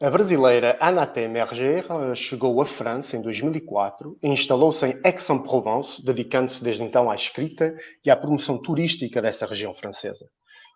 A brasileira Anaté Merger chegou à França em 2004 e instalou-se em Aix-en-Provence, dedicando-se desde então à escrita e à promoção turística dessa região francesa.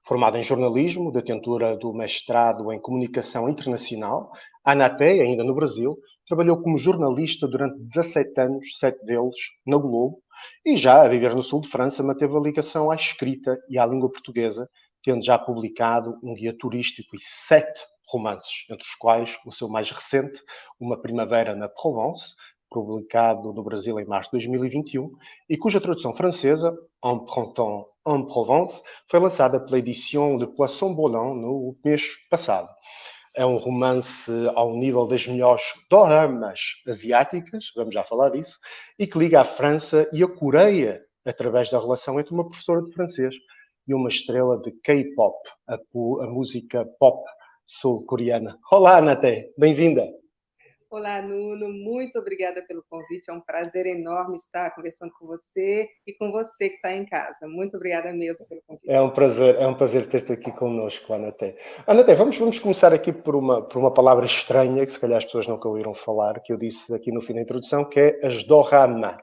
Formada em jornalismo, detentora do mestrado em comunicação internacional, Anaté, ainda no Brasil, trabalhou como jornalista durante 17 anos, 7 deles na Globo, e já a viver no sul de França manteve a ligação à escrita e à língua portuguesa, tendo já publicado um guia turístico e 7 romances, entre os quais o seu mais recente, Uma Primavera na Provence, publicado no Brasil em março de 2021, e cuja tradução francesa, En Printemps en Provence, foi lançada pela edição de Poisson Bolland no mês passado. É um romance ao nível das melhores doramas asiáticas, vamos já falar disso, e que liga a França e a Coreia através da relação entre uma professora de francês e uma estrela de K-pop, a música pop sul-coreana. Olá, Naté, bem-vinda. Olá, Nuno, muito obrigada pelo convite. É um prazer enorme estar conversando com você e com você que está em casa. Muito obrigada mesmo pelo convite. É um prazer ter-te aqui connosco, Anaté. Anaté, vamos começar aqui por uma palavra estranha, que se calhar as pessoas nunca ouviram falar, que eu disse aqui no fim da introdução, que é as dorama.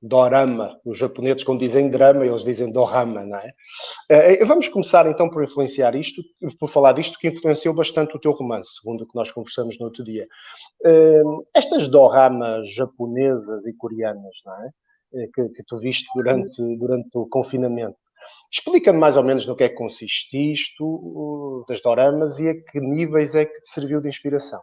Dorama. Os japoneses, quando dizem drama, eles dizem dorama, não é? Vamos começar então por influenciar isto, por falar disto que influenciou bastante o teu romance, segundo o que nós conversamos no outro dia. Estas doramas japonesas e coreanas, não é? Que tu viste durante o confinamento. Explica-me mais ou menos no que é que consiste isto, das doramas, e a que níveis é que te serviu de inspiração.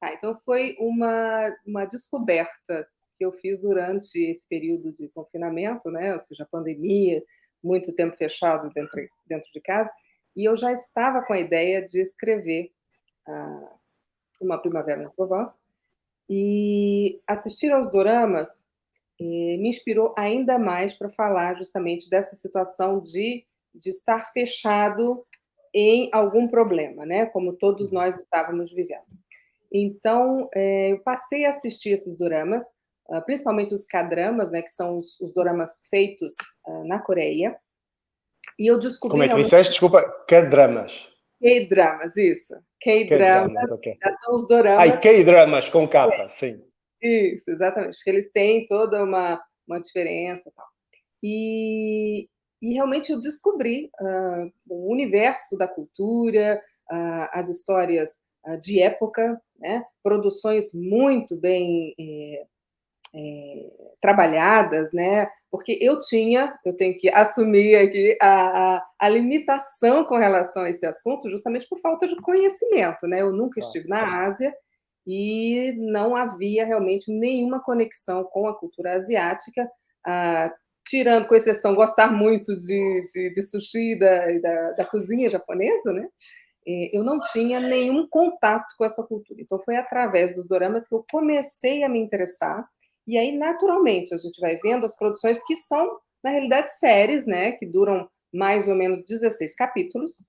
Então foi uma descoberta que eu fiz durante esse período de confinamento, né? Ou seja, a pandemia, muito tempo fechado dentro de casa, e eu já estava com a ideia de escrever Uma Primavera na Provence, e assistir aos doramas me inspirou ainda mais para falar justamente dessa situação de estar fechado em algum problema, né? Como todos nós estávamos vivendo. Então, eu passei a assistir esses doramas, principalmente os K-dramas, né? Que são os doramas feitos na Coreia. E eu Como descobri é que realmente disseste? Desculpa, K-dramas. K-dramas, isso. K-dramas, K-dramas ok. são os Ai, doramas. K-dramas com capa, sim. Isso, exatamente. Porque eles têm toda uma diferença e tal. E, e realmente eu descobri o universo da cultura, as histórias de época, né? Produções muito bem trabalhadas, né? Porque eu tenho que assumir aqui a limitação com relação a esse assunto, justamente por falta de conhecimento, né? Eu nunca Claro, estive na Ásia e não havia realmente nenhuma conexão com a cultura asiática, ah, tirando, com exceção, gostar muito de sushi da cozinha japonesa, né? Eu não tinha nenhum contato com essa cultura. Então, foi através dos doramas que eu comecei a me interessar. E aí, naturalmente, a gente vai vendo as produções que são, na realidade, séries, né? Que duram mais ou menos 16 capítulos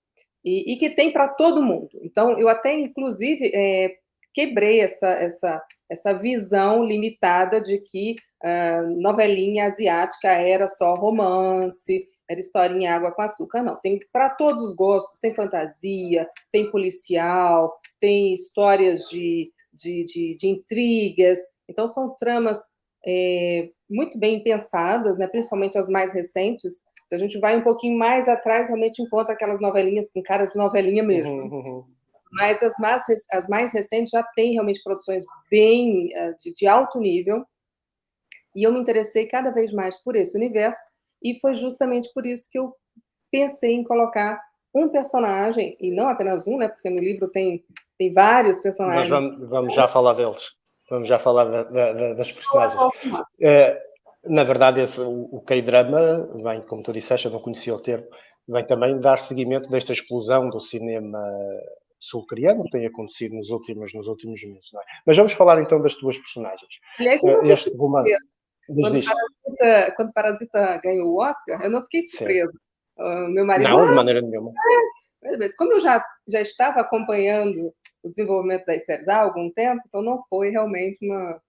e que tem para todo mundo. Então, eu até, inclusive, quebrei essa visão limitada de que novelinha asiática era só romance, era historinha em água com açúcar. Não, tem para todos os gostos, tem fantasia, tem policial, tem histórias de intrigas. Então, são tramas muito bem pensadas, né? Principalmente as mais recentes. Se a gente vai um pouquinho mais atrás, realmente encontra aquelas novelinhas com cara de novelinha mesmo. Uhum, uhum. Mas as mais recentes já têm realmente produções bem de alto nível. E eu me interessei cada vez mais por esse universo. E foi justamente por isso que eu pensei em colocar um personagem, e não apenas um, né? Porque no livro tem vários Nós personagens. vamos já falar deles. Vamos já falar das personagens. Nossa. Eh, Na verdade, o K-drama, vem, como tu disseste, eu não conhecia o termo, vem também dar seguimento desta explosão do cinema sul-coreano que tem acontecido nos últimos meses. Não é? Mas vamos falar então das tuas personagens. Aliás, eu não fiquei Este romance. surpresa. Diz. Quando Parasita ganhou o Oscar, eu não fiquei Sim. surpresa. Meu marido, Não, de maneira nenhuma. mas como eu já estava acompanhando o desenvolvimento das séries há algum tempo, então não foi realmente uma.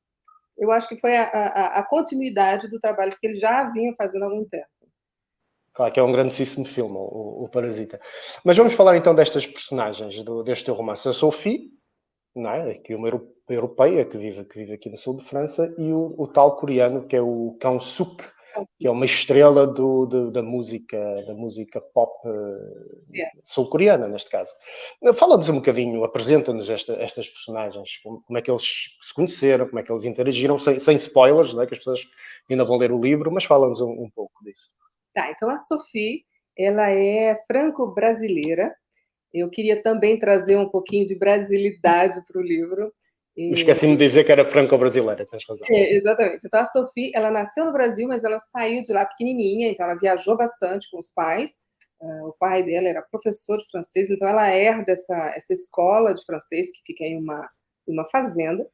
Eu acho que foi a continuidade do trabalho que eles já vinham fazendo há algum tempo. Claro que é um grandíssimo filme, o Parasita. Mas vamos falar então destas personagens, deste teu romance. A Sophie. não é? Aqui uma europeia que vive aqui no sul de França, e o tal coreano que é o Kang Suk, que é uma estrela da música pop É. sul-coreana, neste caso. Fala-nos um bocadinho, apresenta-nos estas personagens, como é que eles se conheceram, como é que eles interagiram, sem spoilers, não é? Que as pessoas ainda vão ler o livro, mas fala-nos um pouco disso. Tá, então a Sophie, ela é franco-brasileira. Eu queria também trazer um pouquinho de brasilidade para o livro. Esqueci-me de dizer que era franco-brasileira, tens razão. Exatamente. Então a Sophie, ela nasceu no Brasil, mas ela saiu de lá pequenininha, então ela viajou bastante com os pais. O pai dela era professor de francês, então ela herda essa escola de francês que fica em uma fazenda.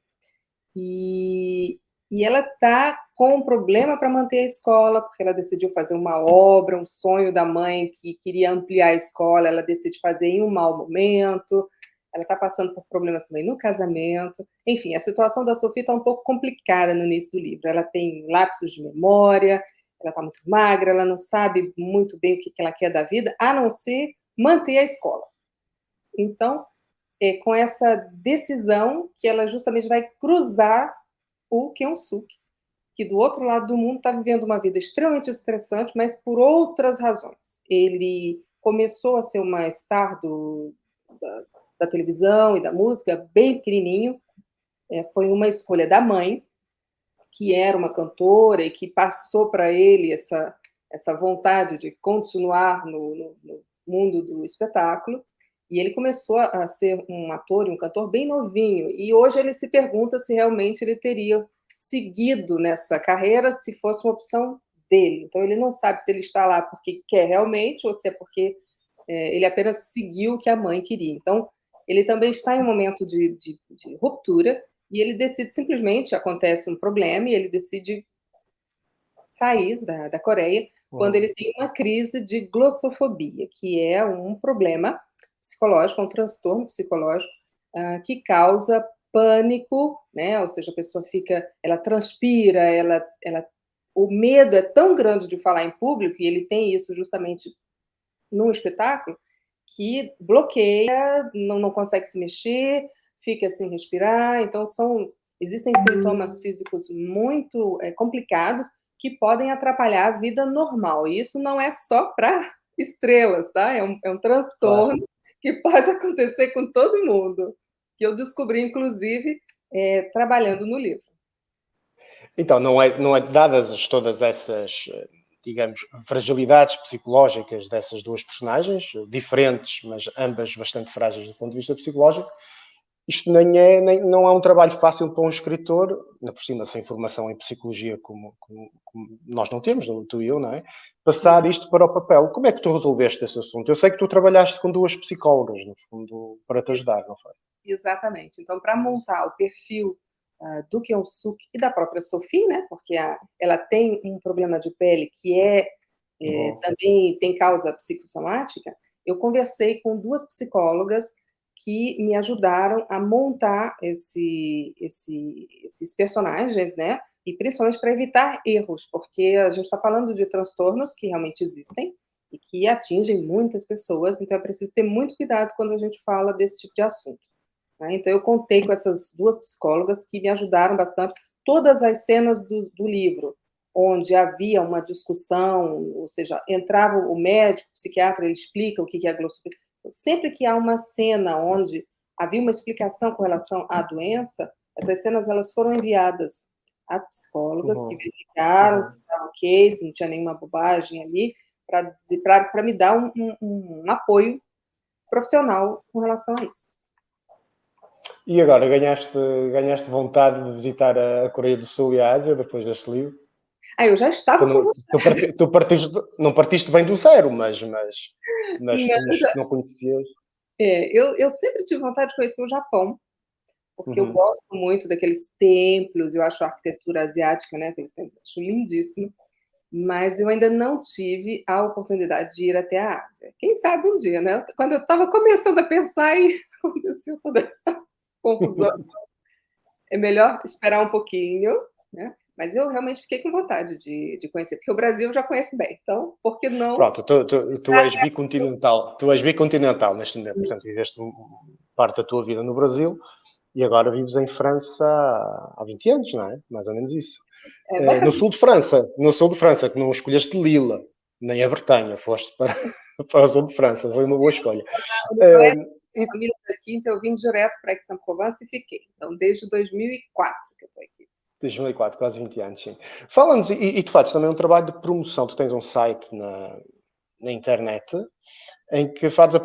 E, e ela está com um problema para manter a escola, porque ela decidiu fazer uma obra, um sonho da mãe que queria ampliar a escola, ela decide fazer em um mau momento. Ela está passando por problemas também no casamento. Enfim, a situação da Sophie está um pouco complicada no início do livro. Ela tem lapsos de memória, ela está muito magra, ela não sabe muito bem o que ela quer da vida, a não ser manter a escola. Então, é com essa decisão que ela justamente vai cruzar o Kyung-suk, que do outro lado do mundo está vivendo uma vida extremamente estressante, mas por outras razões. Ele começou a ser uma star da televisão e da música bem pequenininho. Foi uma escolha da mãe, que era uma cantora e que passou para ele essa vontade de continuar no mundo do espetáculo. E ele começou a ser um ator e um cantor bem novinho. E hoje ele se pergunta se realmente ele teria seguido nessa carreira se fosse uma opção dele. Então ele não sabe se ele está lá porque quer realmente ou se é porque ele apenas seguiu o que a mãe queria. Então ele também está em um momento de ruptura e ele decide simplesmente, acontece um problema e ele decide sair da Coreia quando ele tem uma crise de glossofobia, que é um problema psicológico, um transtorno psicológico que causa pânico, né? Ou seja, a pessoa ela transpira, o medo é tão grande de falar em público, e ele tem isso justamente num espetáculo, que bloqueia, não consegue se mexer, fica sem respirar. Então, existem sintomas físicos muito complicados que podem atrapalhar a vida normal. E isso não é só para estrelas, tá? É um transtorno Claro. que pode acontecer com todo mundo, que eu descobri, inclusive, trabalhando no livro. Então, não é dadas todas essas, digamos, fragilidades psicológicas dessas duas personagens, diferentes, mas ambas bastante frágeis do ponto de vista psicológico. Isto não é um trabalho fácil para um escritor, ainda por cima sem formação em psicologia como nós não temos, tu e eu, não é? Passar isto para o papel. Como é que tu resolveste esse assunto? Eu sei que tu trabalhaste com duas psicólogas, no fundo, para te ajudar, não foi? Exatamente. Então, para montar o perfil do Kyung-suk e da própria Sophie, né? Porque ela tem um problema de pele que também tem causa psicossomática. Eu conversei com duas psicólogas que me ajudaram a montar esses personagens, né? E principalmente para evitar erros, porque a gente está falando de transtornos que realmente existem e que atingem muitas pessoas, então é preciso ter muito cuidado quando a gente fala desse tipo de assunto. Né? Então, eu contei com essas duas psicólogas que me ajudaram bastante. Todas as cenas do livro, onde havia uma discussão, ou seja, entrava o médico, o psiquiatra, ele explica o que é a glossopia. Sempre que há uma cena onde havia uma explicação com relação à doença, essas cenas elas foram enviadas às psicólogas, que verificaram se estava ok, se não tinha nenhuma bobagem ali, para me dar um apoio profissional com relação a isso. E agora, ganhaste vontade de visitar a Coreia do Sul e a Ásia depois deste livro? Eu já estava com vontade. Não partiste bem do zero, mas não conhecias. Eu sempre tive vontade de conhecer o Japão, porque eu gosto muito daqueles templos, eu acho a arquitetura asiática, né, aqueles templos, acho lindíssimo, mas eu ainda não tive a oportunidade de ir até a Ásia. Quem sabe um dia, né? Quando eu estava começando a pensar e aconteceu toda essa confusão. É melhor esperar um pouquinho, né? Mas eu realmente fiquei com vontade de conhecer, porque o Brasil eu já conheço bem, então por que não? Pronto, tu és bicontinental neste momento, portanto, viveste parte da tua vida no Brasil, E agora vives em França há 20 anos, não é? Mais ou menos isso. Bem No sul de França, que não escolheste Lille, nem a Bretanha, foste para, para o sul de França, foi uma boa escolha. então E família daqui, então eu vim direto para Aix-en-Provence e fiquei. Então, desde 2004 que eu estou aqui. 2004, quase 20 anos, sim. Fala-nos, e tu fazes também um trabalho de promoção, tu tens um site na internet em que fazes a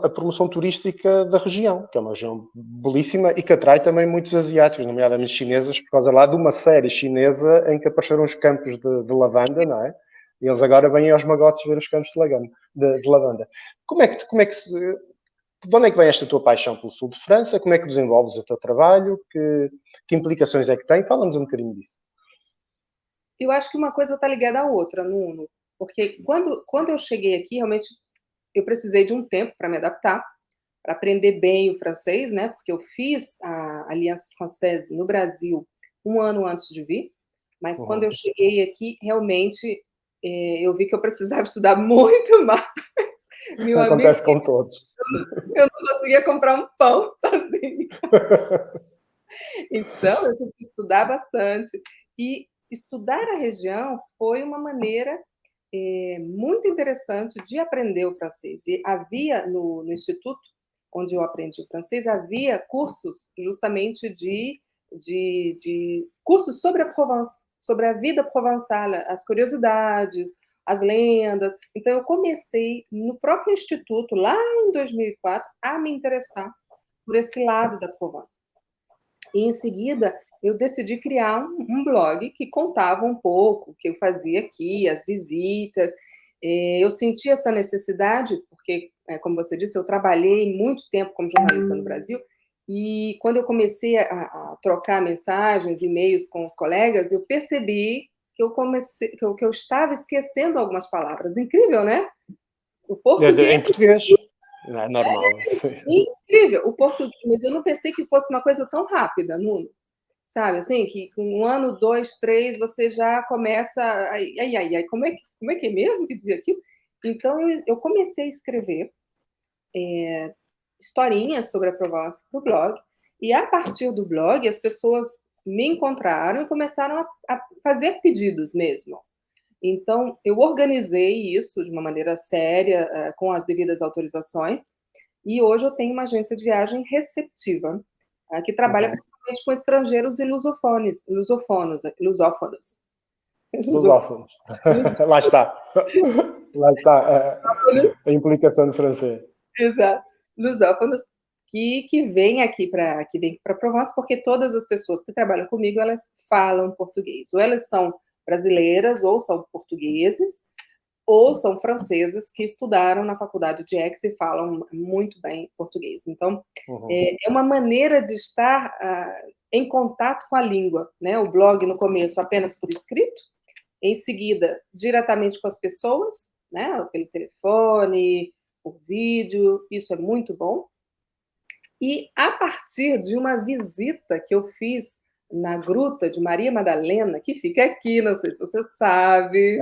promoção turística da região, que é uma região belíssima e que atrai também muitos asiáticos, nomeadamente chineses, por causa lá de uma série chinesa em que apareceram os campos de lavanda, não é? E eles agora vêm aos magotes ver os campos de lavanda. De onde é que vem esta tua paixão pelo sul de França? Como é que desenvolves o teu trabalho? Que implicações é que tem? Fala-nos um bocadinho disso. Eu acho que uma coisa está ligada à outra, Nuno, porque quando eu cheguei aqui, realmente eu precisei de um tempo para me adaptar, para aprender bem o francês, né? Porque eu fiz a Aliança Française no Brasil um ano antes de vir, mas quando eu cheguei aqui, realmente eu vi que eu precisava estudar muito mais. Meu amigo, Acontece com todos. eu não conseguia comprar um pão sozinho. Então, eu tive que estudar bastante. E estudar a região foi uma maneira muito interessante de aprender o francês. E havia no instituto onde eu aprendi o francês, havia cursos justamente de cursos sobre a Provence, sobre a vida provençal, as curiosidades, as lendas. Então, eu comecei no próprio instituto, lá em 2004, a me interessar por esse lado da Provence. E em seguida, eu decidi criar um blog que contava um pouco o que eu fazia aqui, as visitas. Eu senti essa necessidade, porque, como você disse, eu trabalhei muito tempo como jornalista no Brasil, e quando eu comecei a trocar mensagens, e-mails com os colegas, eu percebi que eu estava esquecendo algumas palavras. Incrível, né? O português Em português. Não é normal. incrível, o português, mas eu não pensei que fosse uma coisa tão rápida, Nuno. Sabe, assim, que com um ano, dois, três, você já começa. Ai, como é que é mesmo que dizia aquilo? Então, eu comecei a escrever historinhas sobre a Provence para o blog, e a partir do blog, as pessoas me encontraram e começaram a fazer pedidos mesmo. Então, eu organizei isso de uma maneira séria, com as devidas autorizações, e hoje eu tenho uma agência de viagem receptiva, que trabalha principalmente com estrangeiros e lusófonos. Lusófonos. Lá está. Lá está a implicação do francês. Exato. Lusófonos que vêm aqui para Provence, porque todas as pessoas que trabalham comigo, elas falam português. Ou elas são brasileiras, ou são portugueses, ou são franceses que estudaram na faculdade de Aix e falam muito bem português. Então, é uma maneira de estar em contato com a língua, né? O blog no começo apenas por escrito, em seguida diretamente com as pessoas, né? Pelo telefone, por vídeo, isso é muito bom. E a partir de uma visita que eu fiz na Gruta de Maria Madalena, que fica aqui, não sei se você sabe.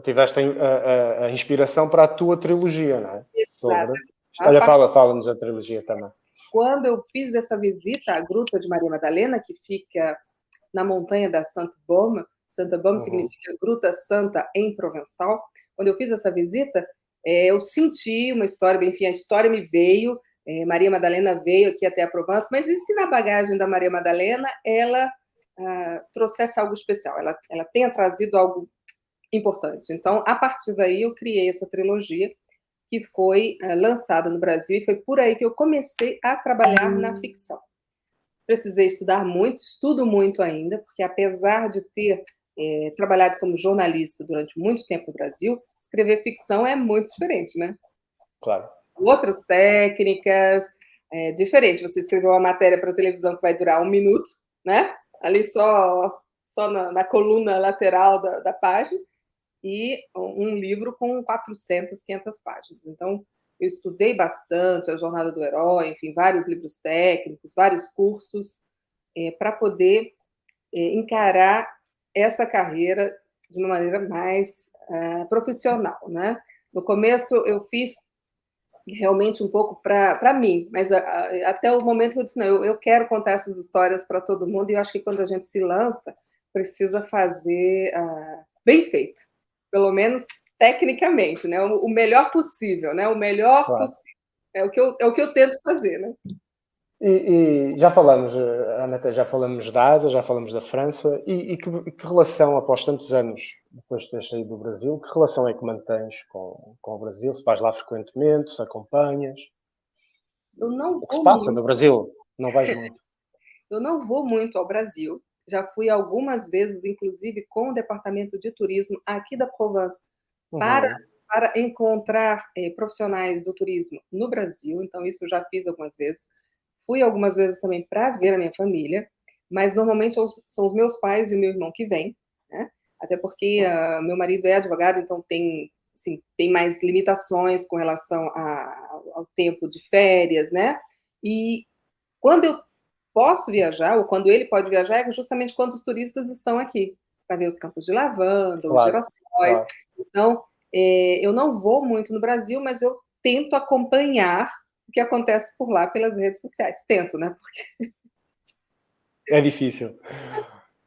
Tiveste a inspiração para a tua trilogia, não é? Sobre. Exatamente. Olha, fala-nos da trilogia também. Quando eu fiz essa visita à Gruta de Maria Madalena, que fica na montanha da Santa Baume significa Gruta Santa em provençal. Quando eu fiz essa visita, eu senti uma história, enfim, a história me veio, Maria Madalena veio aqui até a Provence, mas e se na bagagem da Maria Madalena ela trouxesse algo especial, ela tenha trazido algo importante. Então, a partir daí, eu criei essa trilogia, que foi lançada no Brasil, e foi por aí que eu comecei a trabalhar na ficção. Precisei estudar muito, estudo muito ainda, porque apesar de ter trabalhado como jornalista durante muito tempo no Brasil, escrever ficção é muito diferente, né? Claro. Outras técnicas, diferente. Você escreveu uma matéria para televisão que vai durar 1 minuto, né? Ali só na coluna lateral da página, e um livro com 400, 500 páginas. Então, eu estudei bastante a Jornada do Herói, enfim, vários livros técnicos, vários cursos, para poder encarar essa carreira de uma maneira mais profissional, né? No começo, eu fiz realmente um pouco para mim, mas até o momento que eu disse, não, eu quero contar essas histórias para todo mundo, e eu acho que quando a gente se lança, precisa fazer bem feito, pelo menos tecnicamente, né? O melhor possível, né? O melhor Claro. possível. É o que eu tento fazer, né? E já falamos, Ana, até já falamos da Ásia, já falamos da França, e que relação, após tantos anos depois de teres saído do Brasil, que relação é que mantens com o Brasil? Se vais lá frequentemente, se acompanhas? Eu não O que se vou passa muito, no Brasil? Não vais muito? eu não vou muito ao Brasil. Já fui algumas vezes, inclusive com o departamento de turismo aqui da Provence, para, Uhum. para encontrar profissionais do turismo no Brasil. Então, isso eu já fiz algumas vezes. Fui algumas vezes também para ver a minha família, mas normalmente são os meus pais e o meu irmão que vêm, né? Até porque meu marido é advogado, então tem, assim, tem mais limitações com relação ao tempo de férias, né? E quando eu posso viajar, ou quando ele pode viajar, é justamente quando os turistas estão aqui, para ver os campos de lavanda, os Claro, girassóis. claro. Então, eu não vou muito no Brasil, mas eu tento acompanhar o que acontece por lá pelas redes sociais. Tento, né? É difícil.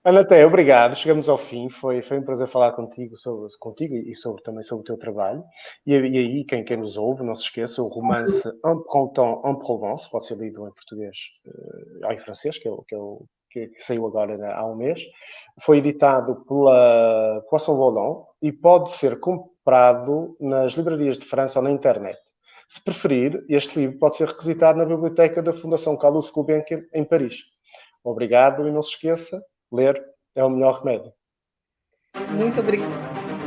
Anaté, obrigado. Chegamos ao fim. Foi um prazer falar contigo e também sobre o teu trabalho. E aí, quem nos ouve, não se esqueça, o romance Un Printemps en Provence, pode ser lido em português ou em francês, que saiu agora há um mês. Foi editado pela Poisson Volant e pode ser comprado nas livrarias de França ou na internet. Se preferir, este livro pode ser requisitado na biblioteca da Fundação Calouste Gulbenkian, em Paris. Obrigado e não se esqueça, ler é o melhor remédio. Muito obrigada.